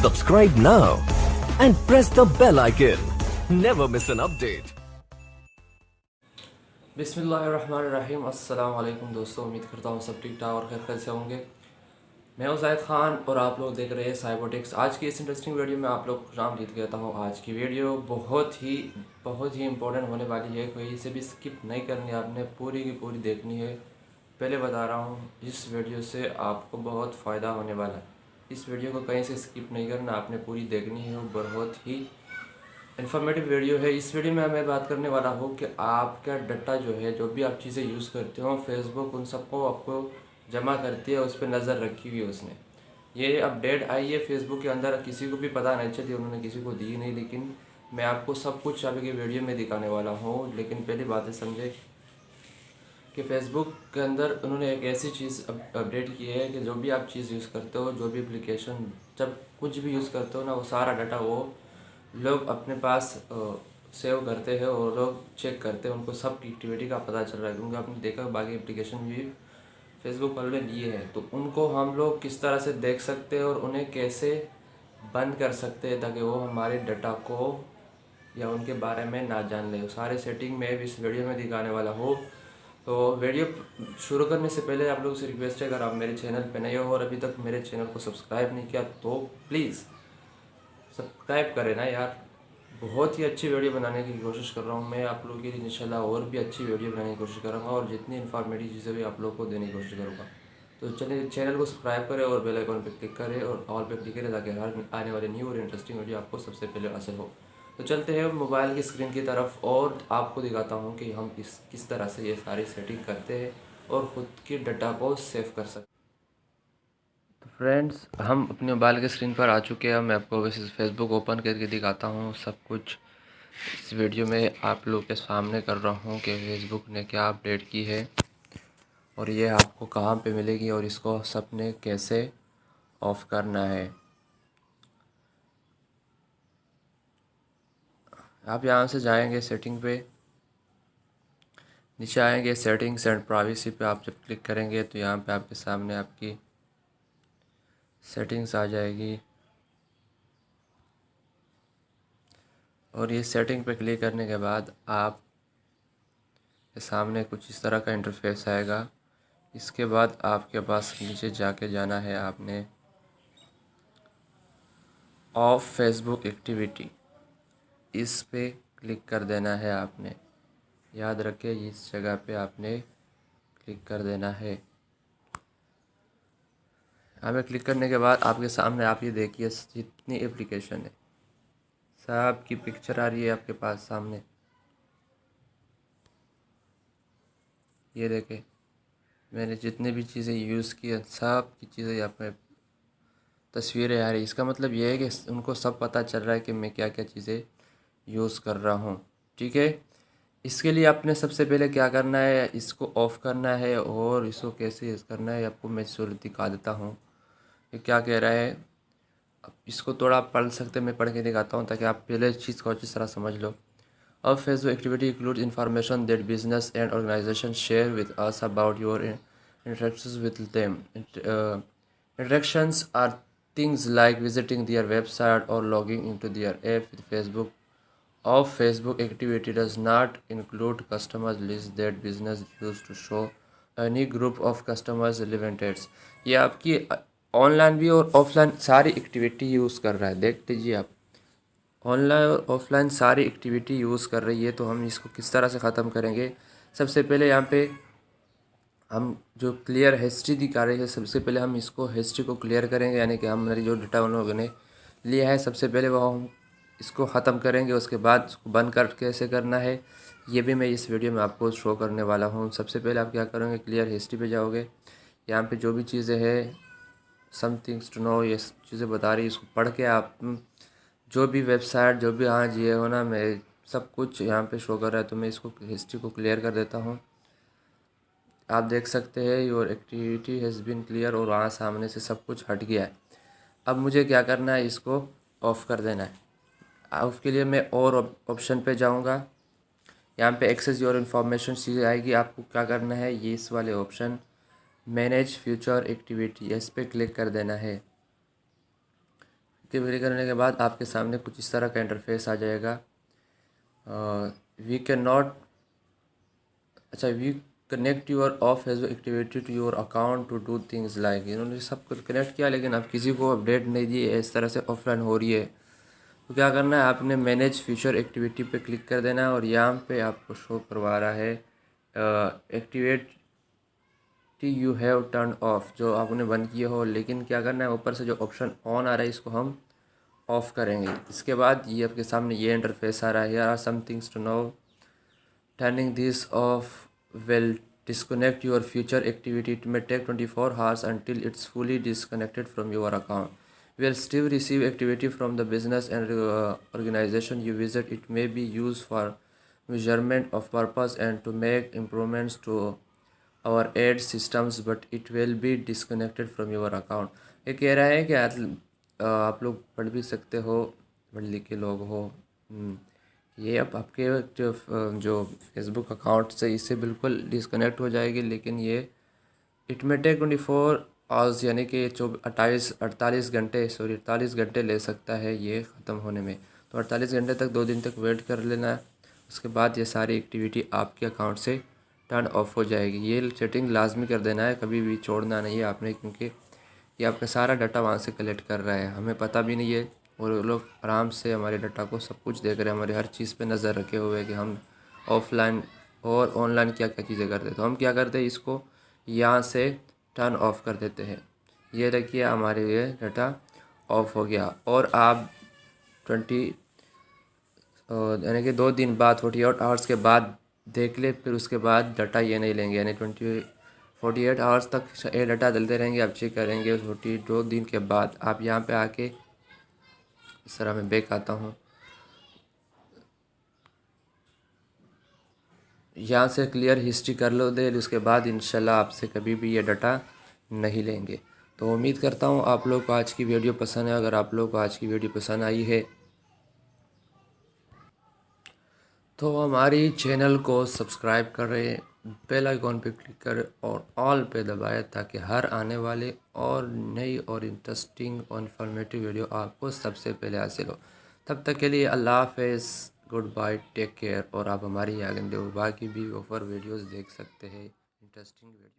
Subscribe now and press the bell icon. Never miss an update. बिस्मिल्लाहिर्रहमानिर्रहीम। अस्सलाम वालेकुम दोस्तों, उम्मीद करता हूँ सब ठीक ठाक और खैर से होंगे। मैं हूँ ज़ाहिद ख़ान और आप लोग देख रहे हैं साइबोटिक्स। आज की इस इंटरेस्टिंग वीडियो में आप लोग खुशामदीद कहता हूँ। आज की वीडियो बहुत ही इंपॉर्टेंट होने वाली है, कोई इसे भी स्किप नहीं करनी है, आपने पूरी की पूरी देखनी है। पहले बता रहा हूँ, इस वीडियो से आपको बहुत फ़ायदा होने वाला है। इस वीडियो को कहीं से स्किप नहीं करना, आपने पूरी देखनी है। वो बहुत ही इन्फॉर्मेटिव वीडियो है। इस वीडियो में मैं बात करने वाला हूँ कि आपका डाटा जो है, जो भी आप चीज़ें यूज़ करते हो, फेसबुक उन सबको आपको जमा करती है, उस पर नज़र रखी हुई है उसने। ये अपडेट आई है फेसबुक के अंदर, किसी को भी पता नहीं चली, उन्होंने किसी को दी नहीं, लेकिन मैं आपको सब कुछ अभी के वीडियो में दिखाने वाला हूँ। लेकिन पहली बात है समझे कि फेसबुक के अंदर उन्होंने एक ऐसी चीज़ अपडेट की है कि जो भी आप चीज़ यूज़ करते हो, जो भी एप्लीकेशन, जब कुछ भी यूज़ करते हो ना, वो सारा डाटा वो लोग अपने पास सेव करते हैं और लोग चेक करते हैं। उनको सब एक्टिविटी का पता चल रहा है, क्योंकि आपने देखा बाकी एप्लीकेशन भी फेसबुक वालों ने लिए हैं। तो उनको हम लोग किस तरह से देख सकते हैं और उन्हें कैसे बंद कर सकते हैं ताकि वो हमारे डाटा को या उनके बारे में ना जान ले। सारे सेटिंग में इस वीडियो में दिखाने वाला हूँ। तो वीडियो शुरू करने से पहले आप लोगों से रिक्वेस्ट है, अगर आप मेरे चैनल पर नए हो और अभी तक मेरे चैनल को सब्सक्राइब नहीं किया तो प्लीज़ सब्सक्राइब करें ना यार। बहुत ही अच्छी वीडियो बनाने की कोशिश कर रहा हूँ मैं आप लोगों के लिए, इंशाल्लाह और भी अच्छी वीडियो बनाने की कोशिश करूँगा और जितनी इन्फॉर्मेटिव चीज़ें भी आप लोगों को देने की कोशिश करूँगा। तो चलिए चैनल को सब्सक्राइब करें और बेल आइकन पर क्लिक करें और ऑल पे क्लिक करें ताकि हर आने वाले न्यू और इंटरेस्टिंग वीडियो आपको सबसे पहले हासिल हो। तो चलते हैं मोबाइल की स्क्रीन की तरफ और आपको दिखाता हूँ कि हम किस तरह से ये सारी सेटिंग करते हैं और ख़ुद की डाटा को सेव कर सकते हैं। तो फ्रेंड्स, हम अपने मोबाइल के स्क्रीन पर आ चुके हैं। मैं आपको वैसे फेसबुक ओपन करके दिखाता हूँ सब कुछ। इस वीडियो में आप लोग के सामने कर रहा हूँ कि फेसबुक ने क्या अपडेट की है और ये आपको कहाँ पे मिलेगी और इसको सबने कैसे ऑफ़ करना है। आप यहाँ से जाएंगे सेटिंग पे, नीचे आएंगे सेटिंग्स एंड प्राइवेसी पे। आप जब क्लिक करेंगे तो यहाँ पे आपके सामने आपकी सेटिंग्स आ जाएगी और ये सेटिंग पे क्लिक करने के बाद आप के सामने कुछ इस तरह का इंटरफेस आएगा। इसके बाद आपके पास नीचे जाके जाना है, आपने ऑफ फेसबुक एक्टिविटी, इस पे क्लिक कर देना है आपने। याद रखें इस जगह पे आपने क्लिक कर देना है। यहाँ पे क्लिक करने के बाद आपके सामने आप ये देखिए जितनी एप्लीकेशन है सब की पिक्चर आ रही है आपके पास सामने। ये देखें मैंने जितनी भी चीज़ें यूज़ की हैं सब की चीज़ें यहाँ पे तस्वीरें आ रही। इसका मतलब ये है कि उनको सब पता चल रहा है कि मैं क्या क्या चीज़ें यूज़ कर रहा हूँ। ठीक है, इसके लिए आपने सबसे पहले क्या करना है, इसको ऑफ़ करना है और इसको कैसे यूज़ करना है आपको मैं सूरत दिखा देता हूँ। ये क्या कह रहा है, अब इसको थोड़ा आप पढ़ सकते हैं, मैं पढ़ के दिखाता हूँ ताकि आप पहले चीज़ को अच्छी तरह समझ लो। अब Facebook activity include information that business and organisation share with us about your interactions with them. Interactions are things like visiting their website or logging into their app with Facebook. Of Facebook activity does not include customers list that business use to show any group of customers relevant ads। ये आपकी online भी और offline सारी activity use कर रहा है। देख लीजिए आप, ऑनलाइन और ऑफलाइन सारी एक्टिविटी यूज़ कर रही है। तो हम इसको किस तरह से ख़त्म करेंगे, सबसे पहले यहाँ पे हम जो क्लियर हिस्ट्री दिखा रहे हैं, सबसे पहले हम इसको हिस्ट्री को क्लियर करेंगे, यानी कि हमारी जो डाटा उन लोगों ने लिया है सबसे पहले वो हम इसको ख़त्म करेंगे। उसके बाद इसको बंद कर कैसे करना है ये भी मैं इस वीडियो में आपको शो करने वाला हूँ। सबसे पहले आप क्या करोगे, क्लियर हिस्ट्री पे जाओगे। यहाँ पे जो भी चीज़ें हैं समथिंग्स टू नो, ये चीज़ें बता रही, इसको पढ़ के आप जो भी वेबसाइट जो भी हाँ जी हो ना, मैं सब कुछ यहाँ पे शो कर रहा है। तो मैं इसको हिस्ट्री को क्लियर कर देता हूँ। आप देख सकते हैं your activity has been clear और वहाँ सामने से सब कुछ हट गया है। अब मुझे क्या करना है, इसको ऑफ़ कर देना है। उसके लिए मैं और ऑप्शन पे जाऊँगा। यहाँ पे एक्सेस योर इन्फॉर्मेशन चीज़ें आएगी। आपको क्या करना है, ये इस वाले ऑप्शन मैनेज फ्यूचर एक्टिविटी, इस पर क्लिक कर देना है। क्लिक करने के बाद आपके सामने कुछ इस तरह का इंटरफेस आ जाएगा। We can not we connect your of Facebook activity to your account to do things like, इन्होंने सब कुछ कनेक्ट किया लेकिन अब किसी को अपडेट नहीं दी है, इस तरह से ऑफलाइन हो रही है। तो क्या करना है, आपने मैनेज फ्यूचर एक्टिविटी पे क्लिक कर देना है और यहाँ पे आपको शो करवा रहा है activity you have turn off, जो आपने बंद किए हो। लेकिन क्या करना है, ऊपर से जो ऑप्शन ऑन आ रहा है इसको हम ऑफ़ करेंगे। इसके बाद ये आपके सामने ये इंटरफेस आ रहा है, here are some things to know, turning this off will disconnect your future activity. It may take 24 hours until it's fully disconnected from your account. You will still receive activity from the business and organization you visit. It may be used for measurement of purpose and to make improvements to our ad systems, but it will be disconnected from your account. ये कह रहा है कि आप लोग पढ़ भी सकते हो, पढ़ लिखे लोग हो, ये अब आपके जो फेसबुक अकाउंट से इससे बिल्कुल डिस्कनेक्ट हो जाएगी। लेकिन ये इट में टेक 24 आवर्स, यानी कि 48 घंटे ले सकता है ये ख़त्म होने में। तो 48 घंटे तक, 2 दिन तक वेट कर लेना है। उसके बाद ये सारी एक्टिविटी आपके अकाउंट से टर्न ऑफ हो जाएगी। ये सेटिंग लाजमी कर देना है, कभी भी छोड़ना नहीं है आपने, क्योंकि ये आपका सारा डाटा वहाँ से कलेक्ट कर रहा है, हमें पता भी नहीं है। और वो लोग आराम से हमारे डाटा को सब कुछ देख रहे हैं, हमारे हर चीज़ पे नज़र रखे हुए कि हम ऑफलाइन और ऑनलाइन क्या क्या चीज़ें करते हैं। तो हम क्या करते हैं, इसको यहाँ से टर्न ऑफ कर देते हैं। ये देखिए हमारे ये डाटा ऑफ हो गया। और आप 20 यानी कि 2 दिन बाद 48 आवर्स के बाद देख ले, फिर उसके बाद डाटा ये नहीं लेंगे, यानी 48 आवर्स तक ये डाटा डलते रहेंगे। आप चेक करेंगे 42 दिन के बाद। आप यहाँ पे आके इस तरह मैं बैक आता हूँ, यहाँ से क्लियर हिस्ट्री कर लो दे, उसके बाद इंशाल्लाह आपसे कभी भी ये डाटा नहीं लेंगे। तो उम्मीद करता हूँ आप लोग को आज की वीडियो पसंद है। अगर आप लोग को आज की वीडियो पसंद आई है तो हमारी चैनल को सब्सक्राइब करें, बेल आइकॉन पे क्लिक करें और ऑल पे दबाएं, ताकि हर आने वाले और नई और इंटरेस्टिंग और इन्फॉर्मेटिव वीडियो आपको सबसे पहले हासिल हो। तब तक के लिए अल्लाह हाफ़िज़, गुड बाय, टेक केयर। और आप हमारी आगे बाकी भी ऑफर वीडियोस देख सकते हैं, इंटरेस्टिंग वीडियो।